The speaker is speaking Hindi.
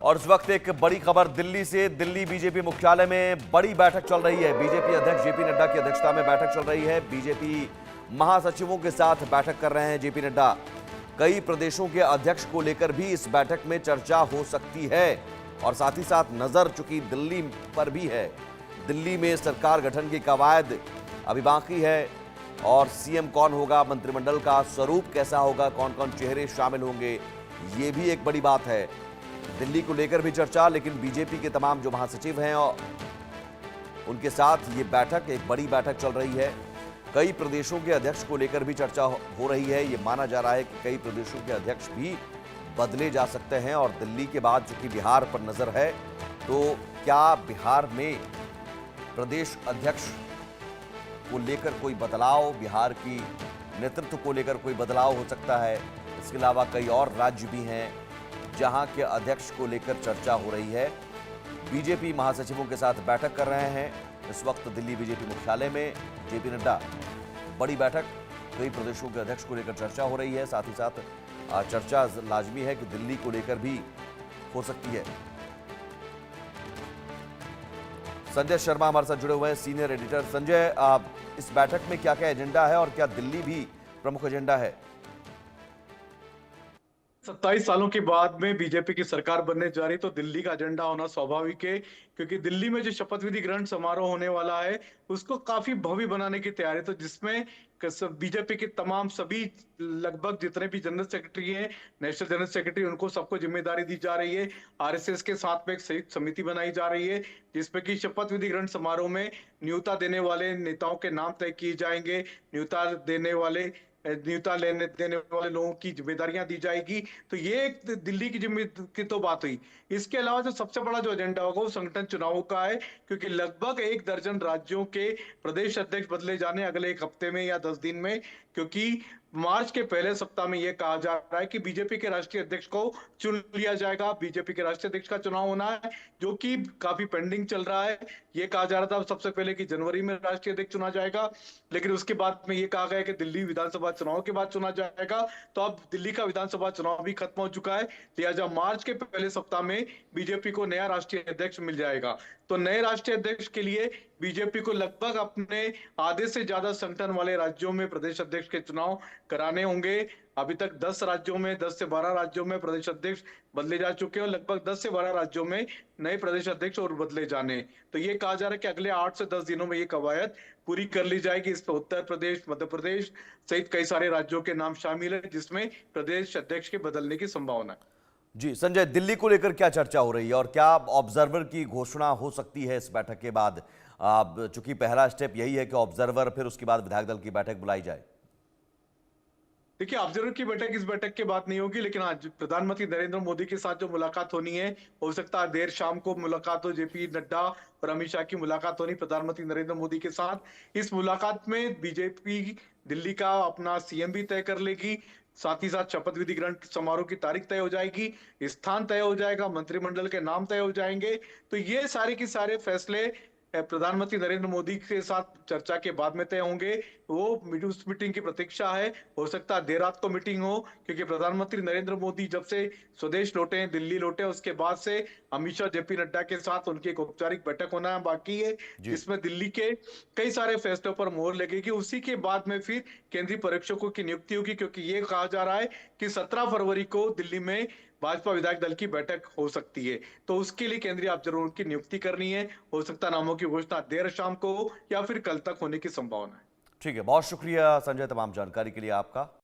और इस वक्त एक बड़ी खबर दिल्ली से। दिल्ली बीजेपी मुख्यालय में बड़ी बैठक चल रही है। बीजेपी अध्यक्ष जेपी नड्डा की अध्यक्षता में बैठक चल रही है। बीजेपी महासचिवों के साथ बैठक कर रहे हैं जेपी नड्डा। कई प्रदेशों के अध्यक्ष को लेकर भी इस बैठक में चर्चा हो सकती है और साथ ही साथ नजर चुकी दिल्ली पर भी है। दिल्ली में सरकार गठन की कवायद अभी बाकी है और सीएम कौन होगा, मंत्रिमंडल का स्वरूप कैसा होगा, कौन कौन चेहरे शामिल होंगे, ये भी एक बड़ी बात है। दिल्ली को लेकर भी चर्चा, लेकिन बीजेपी के तमाम जो महासचिव हैं और उनके साथ ये बैठक, एक बड़ी बैठक चल रही है। कई प्रदेशों के अध्यक्ष को लेकर भी चर्चा हो रही है। ये माना जा रहा है कि कई प्रदेशों के अध्यक्ष भी बदले जा सकते हैं और दिल्ली के बाद चूंकि बिहार पर नजर है, तो क्या बिहार में प्रदेश अध्यक्ष को लेकर कोई बदलाव, बिहार की नेतृत्व को लेकर कोई बदलाव हो सकता है। इसके अलावा कई और राज्य भी हैं जहां के अध्यक्ष को लेकर चर्चा हो रही है। बीजेपी महासचिवों के साथ बैठक कर रहे हैं इस वक्त दिल्ली बीजेपी मुख्यालय में जेपी नड्डा। बड़ी बैठक, कई प्रदेशों के अध्यक्ष को लेकर चर्चा हो रही है। साथ ही साथ चर्चा लाजमी है कि दिल्ली को लेकर भी हो सकती है। संजय शर्मा हमारे साथ जुड़े हुए हैं, सीनियर एडिटर। संजय, इस बैठक में क्या क्या एजेंडा है और क्या दिल्ली भी प्रमुख एजेंडा है? 27 सालों के बाद में बीजेपी की सरकार बनने जा रही, तो दिल्ली का एजेंडा होना स्वाभाविक है, क्योंकि दिल्ली में जो शपथ विधि ग्रहण समारोह होने वाला है उसको काफी भव्य बनाने की तैयारी, तो जिसमें बीजेपी के तमाम सभी लगभग जितने भी जनरल सेक्रेटरी हैं, नेशनल जनरल सेक्रेटरी, उनको सबको जिम्मेदारी दी जा रही है। आरएसएस के साथ में एक संयुक्त समिति बनाई जा रही है जिसमें कि शपथ विधि ग्रहण समारोह में न्योता देने वाले नेताओं के नाम तय किए जाएंगे। न्योता लेने देने वाले लोगों की जिम्मेदारियां दी जाएगी। तो ये एक दिल्ली की जिम्मेदारी की तो बात हुई। इसके अलावा जो सबसे बड़ा जो एजेंडा होगा वो संगठन चुनावों का है, क्योंकि लगभग 1 दर्जन राज्यों के प्रदेश अध्यक्ष बदले जाने अगले 1 हफ्ते में या 10 दिन में, क्योंकि मार्च के पहले सप्ताह में यह कहा जा रहा है कि बीजेपी के राष्ट्रीय अध्यक्ष को चुन लिया जाएगा। बीजेपी के राष्ट्रीय अध्यक्ष का चुनाव होना है, जो कि काफी पेंडिंग चल रहा है। यह कहा जा रहा था सबसे पहले कि जनवरी में राष्ट्रीय अध्यक्ष चुना जाएगा, लेकिन उसके बाद में यह कहा गया कि दिल्ली विधानसभा चुनाव के बाद चुना जाएगा। तो अब दिल्ली का विधानसभा चुनाव भी खत्म हो चुका है, लिहाजा मार्च के पहले सप्ताह में बीजेपी को नया राष्ट्रीय अध्यक्ष मिल जाएगा। तो नए राष्ट्रीय अध्यक्ष के लिए बीजेपी को लगभग अपने आधे से ज्यादा संगठन वाले राज्यों में प्रदेश अध्यक्ष के चुनाव कराने होंगे। अभी तक 10 राज्यों में, 10 से 12 राज्यों में प्रदेश अध्यक्ष बदले जा चुके हैं और लगभग 10 से 12 राज्यों में नए प्रदेश अध्यक्ष और बदले जाने। तो ये कहा जा रहा है कि अगले 8 से 10 दिनों में ये कवायद पूरी कर ली जाएगी। इस पर उत्तर प्रदेश, मध्य प्रदेश सहित कई सारे राज्यों के नाम शामिल है जिसमें प्रदेश अध्यक्ष के बदलने की संभावना है। जी संजय, दिल्ली को लेकर क्या चर्चा हो रही है और क्या ऑब्जर्वर की घोषणा हो सकती है इस बैठक के बाद? चूंकि पहला स्टेप यही है कि ऑब्जर्वर, फिर उसके बाद विधायक दल की बैठक बुलाई जाए। देखिए, ऑब्जर्वर की बैठक इस बैठक के बाद नहीं होगी, लेकिन आज प्रधानमंत्री नरेंद्र मोदी के साथ जो मुलाकात होनी है, हो सकता है देर शाम को मुलाकात हो। जेपी नड्डा और अमित शाह की मुलाकात होनी प्रधानमंत्री नरेंद्र मोदी के साथ। इस मुलाकात में बीजेपी दिल्ली का अपना सीएम भी तय कर लेगी, साथ ही साथ शपथ विधि ग्रहण समारोह की तारीख तय हो जाएगी, स्थान तय हो जाएगा, मंत्रिमंडल के नाम तय हो जाएंगे। तो ये सारे के सारे फैसले प्रधानमंत्री नरेंद्र मोदी के साथ चर्चा के बाद में तय होंगे। वो उस मीटिंग की प्रतीक्षा है। हो सकता है देर रात को मीटिंग हो, क्योंकि प्रधानमंत्री नरेंद्र मोदी जब से स्वदेश लौटे, दिल्ली लौटे, उसके बाद से अमित शाह, जेपी नड्डा के साथ उनकी एक औपचारिक बैठक होना बाकी है, जी जिसमें दिल्ली के कई सारे फैसलों पर मोहर लगेगी। उसी के बाद में फिर केंद्रीय पर्यवेक्षकों की नियुक्ति होगी, क्योंकि ये कहा जा रहा है कि 17 फरवरी को दिल्ली में भाजपा विधायक दल की बैठक हो सकती है। तो उसके लिए केंद्रीय ऑब्जर्वर की नियुक्ति करनी है। हो सकता है नामों की घोषणा देर शाम को हो या फिर कल तक होने की संभावना है। ठीक है, बहुत शुक्रिया संजय तमाम जानकारी के लिए आपका।